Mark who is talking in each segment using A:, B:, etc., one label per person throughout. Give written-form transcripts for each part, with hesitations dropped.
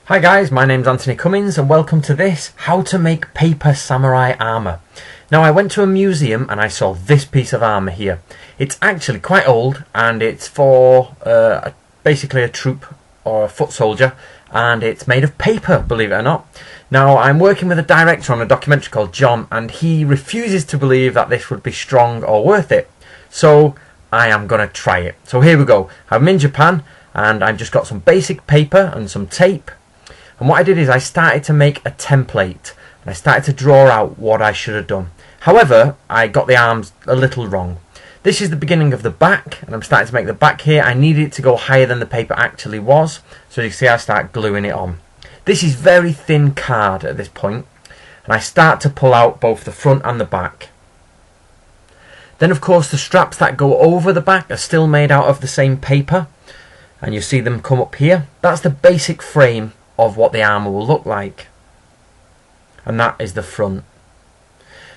A: Hi guys, my name's Anthony Cummins and welcome to this How to Make Paper Samurai Armour. Now I went to a museum and I saw this piece of armour here. It's actually quite old and it's for basically a troop or a foot soldier, and it's made of paper, believe it or not. Now I'm working with a director on a documentary called John, and he refuses to believe that this would be strong or worth it. So I am going to try it. So here we go. I'm in Japan and I've just got some basic paper and some tape. And what I did is I started to make a template and I started to draw out what I should have done. However, I got the arms a little wrong. This is the beginning of the back and I'm starting to make the back here. I needed it to go higher than the paper actually was. So you see I start gluing it on. This is very thin card at this point, and I start to pull out both the front and the back. Then of course the straps that go over the back are still made out of the same paper, and you see them come up here. That's the basic frame of what the armour will look like, and that is the front.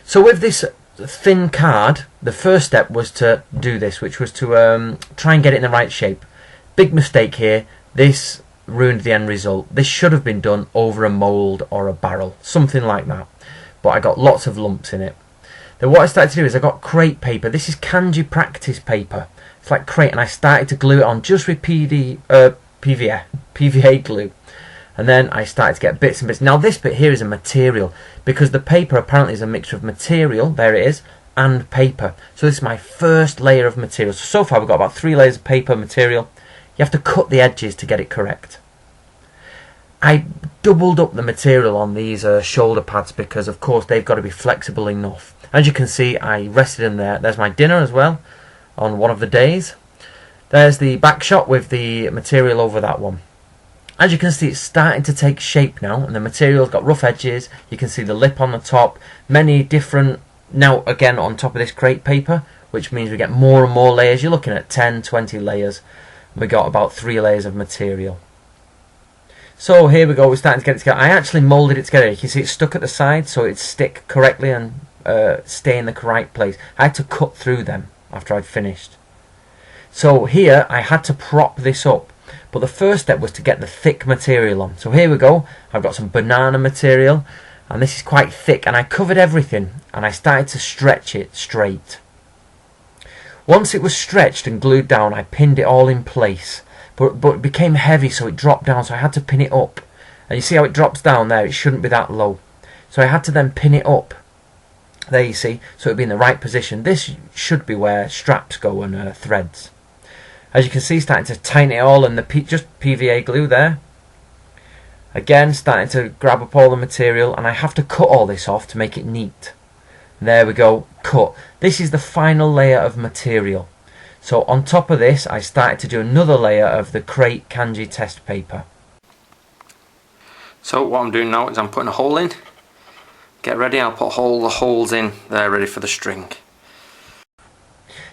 A: So with this thin card, the first step was to do this, which was to try and get it in the right shape. Big mistake here. This ruined the end result. This should have been done over a mould or a barrel, something like that, but I got lots of lumps in it. Then what I started to do is I got crepe paper. This is kanji practice paper. It's like crepe, and I started to glue it on just with PVA glue. And then I started to get bits and bits. Now this bit here is a material, because the paper apparently is a mixture of material, there it is, and paper. So this is my first layer of material. So far we've got about 3 layers of paper material. You have to cut the edges to get it correct. I doubled up the material on these shoulder pads because of course they've got to be flexible enough. As you can see, I rested in there. There's my dinner as well on one of the days. There's the back shot with the material over that one. As you can see, it's starting to take shape now, and the material's got rough edges. You can see the lip on the top, many different, now again on top of this crepe paper, which means we get more and more layers. You're looking at 10, 20 layers. We got about 3 layers of material. So here we go, we're starting to get it together. I actually moulded it together. You can see it's stuck at the side, so it'd stick correctly and stay in the correct place. I had to cut through them after I'd finished. So here I had to prop this up. But the first step was to get the thick material on. So here we go. I've got some banana material, and this is quite thick, and I covered everything and I started to stretch it straight. Once it was stretched and glued down, I pinned it all in place, but it became heavy, so it dropped down, so I had to pin it up. And you see how it drops down there? It shouldn't be that low, so I had to then pin it up. There you see, so it'd be in the right position. This should be where straps go and threads. As you can see, starting to tighten it all, and just PVA glue there. Again, starting to grab up all the material, and I have to cut all this off to make it neat. There we go, cut. This is the final layer of material. So on top of this, I started to do another layer of the crepe kanji test paper. So what I'm doing now is I'm putting a hole in. Get ready, I'll put all the holes in there ready for the string.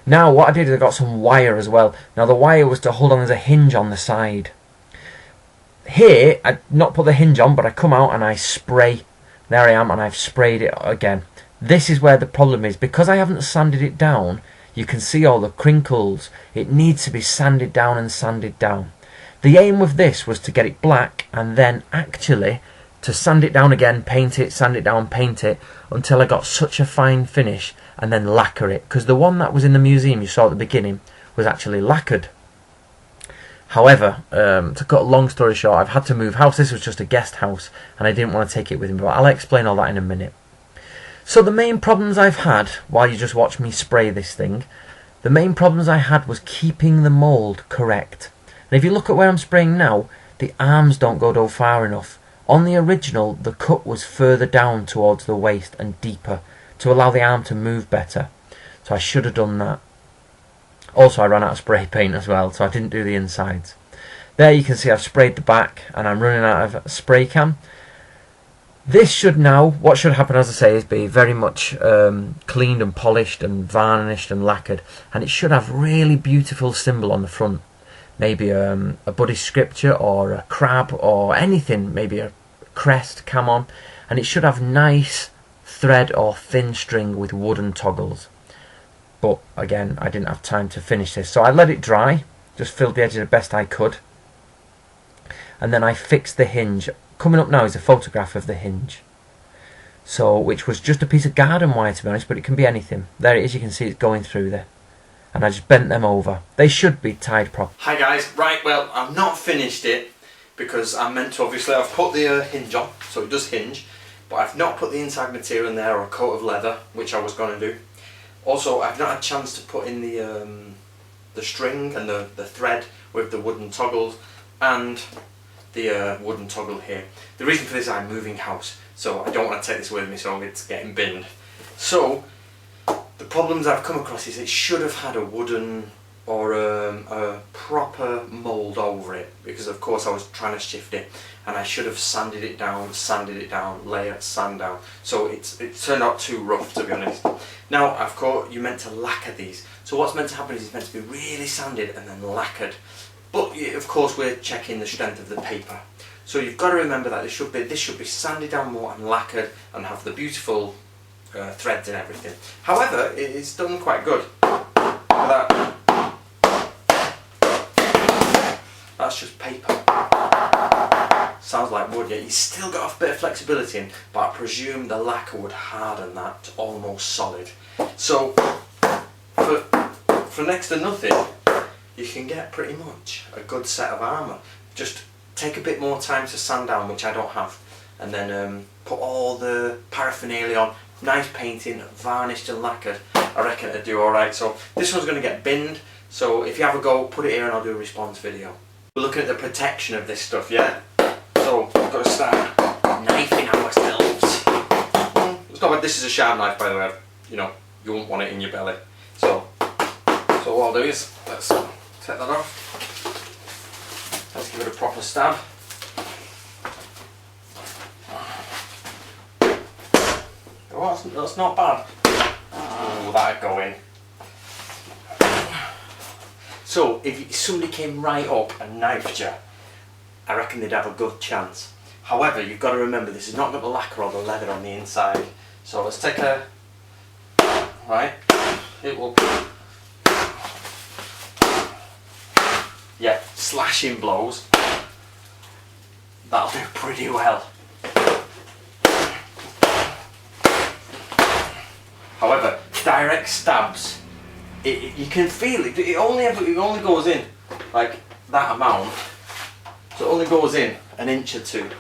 A: Now what I did is I got some wire as well. Now the wire was to hold on as a hinge on the side. Here, I not put the hinge on, but I come out and I spray. There I am, and I've sprayed it again. This is where the problem is. Because I haven't sanded it down, you can see all the crinkles. It needs to be sanded down and sanded down. The aim with this was to get it black, and then actually to sand it down again, paint it, sand it down, paint it, until I got such a fine finish, and then lacquer it, because the one that was in the museum you saw at the beginning was actually lacquered. However, to cut a long story short, I've had to move house. This was just a guest house and I didn't want to take it with me, but I'll explain all that in a minute. So the main problems I've had, while you just watch me spray this thing, the main problems I had was keeping the mould correct. And if you look at where I'm spraying now, the arms don't go far enough. On the original, the cut was further down towards the waist and deeper, to allow the arm to move better. So I should have done that. Also, I ran out of spray paint as well, so I didn't do the insides. There you can see I've sprayed the back and I'm running out of spray can. This should now, what should happen, as I say, is be very much cleaned and polished and varnished and lacquered, and it should have really beautiful symbol on the front. Maybe a Buddhist scripture or a crab or anything, maybe a crest, come on, and it should have nice thread or thin string with wooden toggles. But again, I didn't have time to finish this, so I let it dry, just filled the edges the best I could. and then I fixed the hinge. Coming up now is a photograph of the hinge. So, which was just a piece of garden wire, to be honest, but it can be anything. There it is, you can see it's going through there. And I just bent them over. They should be tied properly.
B: Hi guys, right, well, I've not finished it because I'm meant to, obviously, I've put the hinge on, so it does hinge, but I've not put the inside material in there or a coat of leather, which I was going to do. Also, I've not had a chance to put in the string and the thread with the wooden toggles and the wooden toggle here. The reason for this is I'm moving house, so I don't want to take this with me, so it's getting binned. So, the problems I've come across is it should have had a wooden or a proper mould over it, because of course I was trying to shift it, and I should have sanded it down, layer sand down. So it turned out too rough, to be honest. Now, of course, you're meant to lacquer these. So what's meant to happen is it's meant to be really sanded and then lacquered. But of course we're checking the strength of the paper. So you've got to remember that this should be sanded down more and lacquered and have the beautiful threads and everything. However, it's done quite good. That's just paper. Sounds like wood, yet you still got a bit of flexibility in, but I presume the lacquer would harden that to almost solid. So for next to nothing, you can get pretty much a good set of armour. Just take a bit more time to sand down, which I don't have, and then put all the paraphernalia on, nice painting, varnished and lacquered. I reckon it'd do alright. So this one's going to get binned, so if you have a go, put it here and I'll do a response video. We're looking at the protection of this stuff, yeah? So I've got to start knifing ourselves. It's not bad. This is a sharp knife, by the way. You know, you won't want it in your belly. So what I'll do is, let's take that off. Let's give it a proper stab. Oh, that's not bad. Oh, that'd go in. So if somebody came right up and knifed you, I reckon they'd have a good chance. However, you've got to remember this has not got the lacquer or the leather on the inside. So let's take a, right, it will, yeah, slashing blows, that'll do pretty well. However, direct stabs, you can feel it, it only goes in like that amount. So it only goes in an inch or two,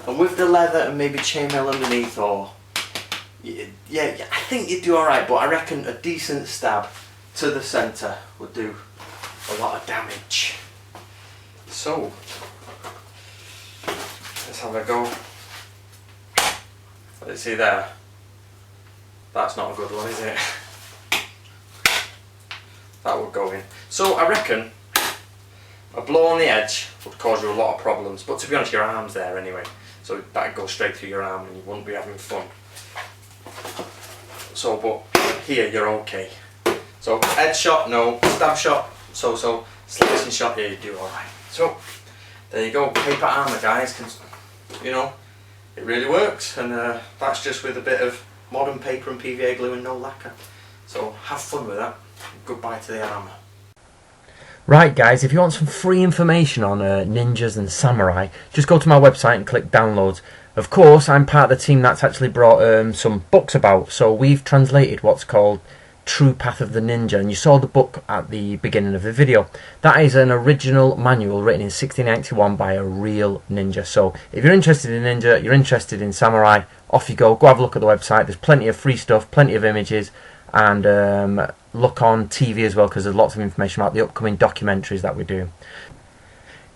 B: and with the leather and maybe chainmail underneath, or yeah, I think you'd do alright, but I reckon a decent stab to the centre would do a lot of damage. So let's have a go. Let's see there. That's not a good one, is it? That would go in. So I reckon a blow on the edge would cause you a lot of problems, but to be honest, your arm's there anyway, so that'd go straight through your arm and you wouldn't be having fun. So, but here you're okay. So edge shot, no. Stab shot, so. Slicing shot, yeah, you do alright. So there you go, paper armour, guys. You know, it really works, and that's just with a bit of modern paper and PVA glue and no lacquer. So have fun with that. Goodbye to the armour.
A: Right guys, if you want some free information on ninjas and samurai, just go to my website and click downloads. Of course, I'm part of the team that's actually brought some books about, so we've translated what's called True Path of the Ninja, and you saw the book at the beginning of the video. That is an original manual written in 1691 by a real ninja. So if you're interested in ninja, you're interested in samurai, off you go have a look at the website. There's plenty of free stuff, plenty of images, and look on TV as well, because there's lots of information about the upcoming documentaries that we do.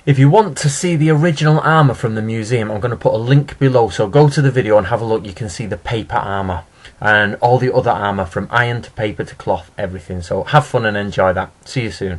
A: If you want to see the original armour from the museum, I'm going to put a link below, so go to the video and have a look. You can see the paper armour and all the other armour, from iron to paper to cloth, everything. So have fun and enjoy that. See you soon.